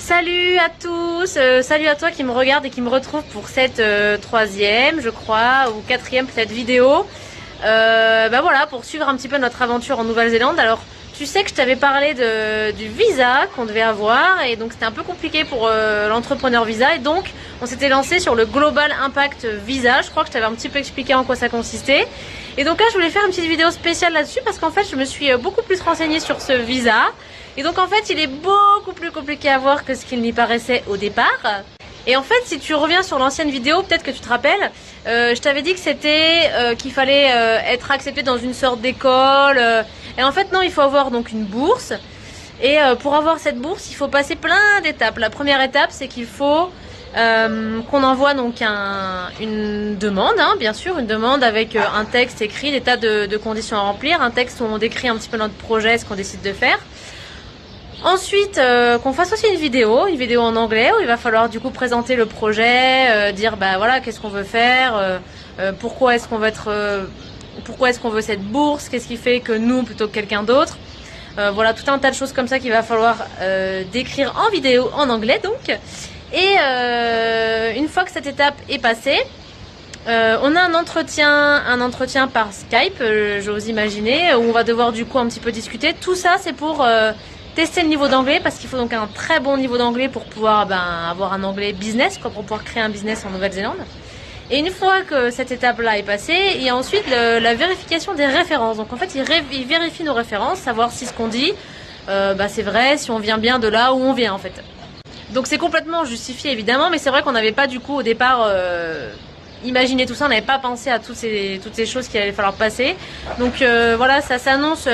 Salut à tous, salut à toi qui me regarde et qui me retrouve pour cette troisième, je crois, ou quatrième peut-être vidéo. Bah voilà, pour suivre un petit peu notre aventure en Nouvelle-Zélande. Alors, tu sais que je t'avais parlé du visa qu'on devait avoir et donc c'était un peu compliqué pour l'entrepreneur visa et donc on s'était lancé sur le Global Impact Visa. Je crois que je t'avais un petit peu expliqué en quoi ça consistait. Et donc là, je voulais faire une petite vidéo spéciale là-dessus parce qu'en fait, je me suis beaucoup plus renseignée sur ce visa. Et donc en fait, il est beaucoup plus compliqué à voir que ce qu'il n'y paraissait au départ. Et en fait, si tu reviens sur l'ancienne vidéo, peut-être que tu te rappelles, je t'avais dit que c'était qu'il fallait être accepté dans une sorte d'école. Et en fait, non, il faut avoir donc une bourse. Et pour avoir cette bourse, il faut passer plein d'étapes. La première étape, c'est qu'il faut qu'on envoie donc une demande, hein, bien sûr, une demande avec un texte écrit, des tas de conditions à remplir, un texte où on décrit un petit peu notre projet, ce qu'on décide de faire. Ensuite, qu'on fasse aussi une vidéo en anglais où il va falloir du coup présenter le projet, dire bah voilà qu'est-ce qu'on veut faire, pourquoi est-ce qu'on veut cette bourse, qu'est-ce qui fait que nous plutôt que quelqu'un d'autre. Voilà tout un tas de choses comme ça qu'il va falloir décrire en vidéo en anglais donc. Et une fois que cette étape est passée, on a un entretien par Skype, j'ose imaginer, où on va devoir du coup un petit peu discuter. Tout ça c'est pour tester le niveau d'anglais parce qu'il faut donc un très bon niveau d'anglais pour pouvoir avoir un anglais business, quoi, pour pouvoir créer un business en Nouvelle-Zélande. Et une fois que cette étape-là est passée, il y a ensuite la vérification des références. Donc en fait, il vérifie nos références, savoir si ce qu'on dit, c'est vrai, si on vient bien de là où on vient en fait. Donc c'est complètement justifié évidemment, mais c'est vrai qu'on n'avait pas du coup au départ imaginé tout ça, on n'avait pas pensé à toutes ces choses qu'il allait falloir passer. Donc voilà, ça s'annonce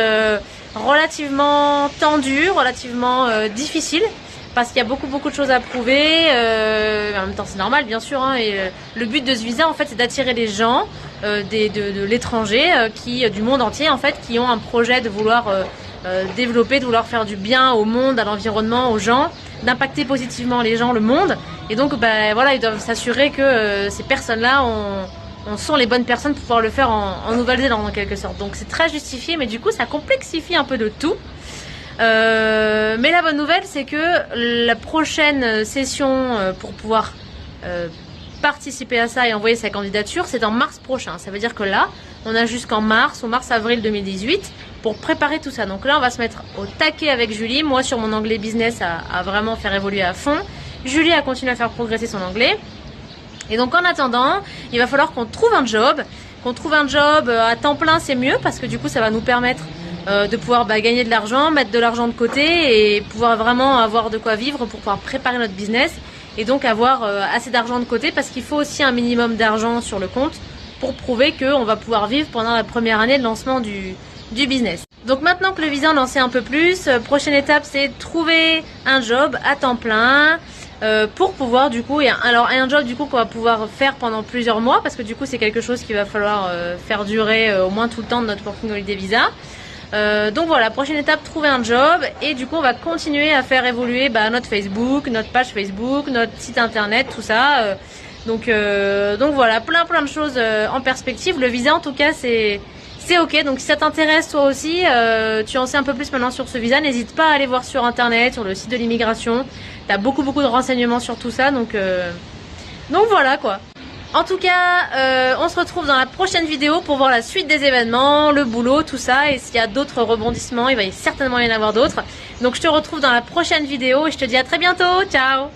relativement tendu, relativement difficile. Parce qu'il y a beaucoup de choses à prouver, en même temps c'est normal bien sûr, hein, et le but de ce visa en fait c'est d'attirer les gens de l'étranger, du monde entier en fait, qui ont un projet de vouloir développer, de vouloir faire du bien au monde, à l'environnement, aux gens, d'impacter positivement les gens, le monde, et donc voilà, ils doivent s'assurer que ces personnes-là sont les bonnes personnes pour pouvoir le faire en Nouvelle-Zélande en quelque sorte. Donc c'est très justifié, mais du coup ça complexifie un peu de tout. Mais la bonne nouvelle c'est que la prochaine session pour pouvoir participer à ça et envoyer sa candidature c'est en mars prochain. Ça veut dire que là on a jusqu'en mars ou mars-avril 2018 pour préparer tout ça. Donc là on va se mettre au taquet avec Julie. Moi sur mon anglais business à vraiment faire évoluer à fond. Julie a continué à faire progresser son anglais. Et donc en attendant il va falloir qu'on trouve un job. À temps plein c'est mieux parce que du coup ça va nous permettre de pouvoir gagner de l'argent, mettre de l'argent de côté et pouvoir vraiment avoir de quoi vivre pour pouvoir préparer notre business et donc avoir assez d'argent de côté parce qu'il faut aussi un minimum d'argent sur le compte pour prouver qu'on va pouvoir vivre pendant la première année de lancement du business. Donc maintenant que le visa en sait un peu plus, prochaine étape c'est trouver un job à temps plein pour pouvoir du coup, un job du coup qu'on va pouvoir faire pendant plusieurs mois parce que du coup c'est quelque chose qu'il va falloir faire durer au moins tout le temps de notre Working Holiday Visa. Donc voilà, prochaine étape, trouver un job et du coup on va continuer à faire évoluer notre Facebook, notre page Facebook, notre site internet, tout ça. Donc voilà, plein de choses en perspective. Le visa en tout cas c'est ok, donc si ça t'intéresse toi aussi, tu en sais un peu plus maintenant sur ce visa, n'hésite pas à aller voir sur internet, sur le site de l'immigration. T'as beaucoup de renseignements sur tout ça, donc voilà quoi. En tout cas, on se retrouve dans la prochaine vidéo pour voir la suite des événements, le boulot, tout ça. Et s'il y a d'autres rebondissements, il va certainement y en avoir d'autres. Donc je te retrouve dans la prochaine vidéo et je te dis à très bientôt. Ciao!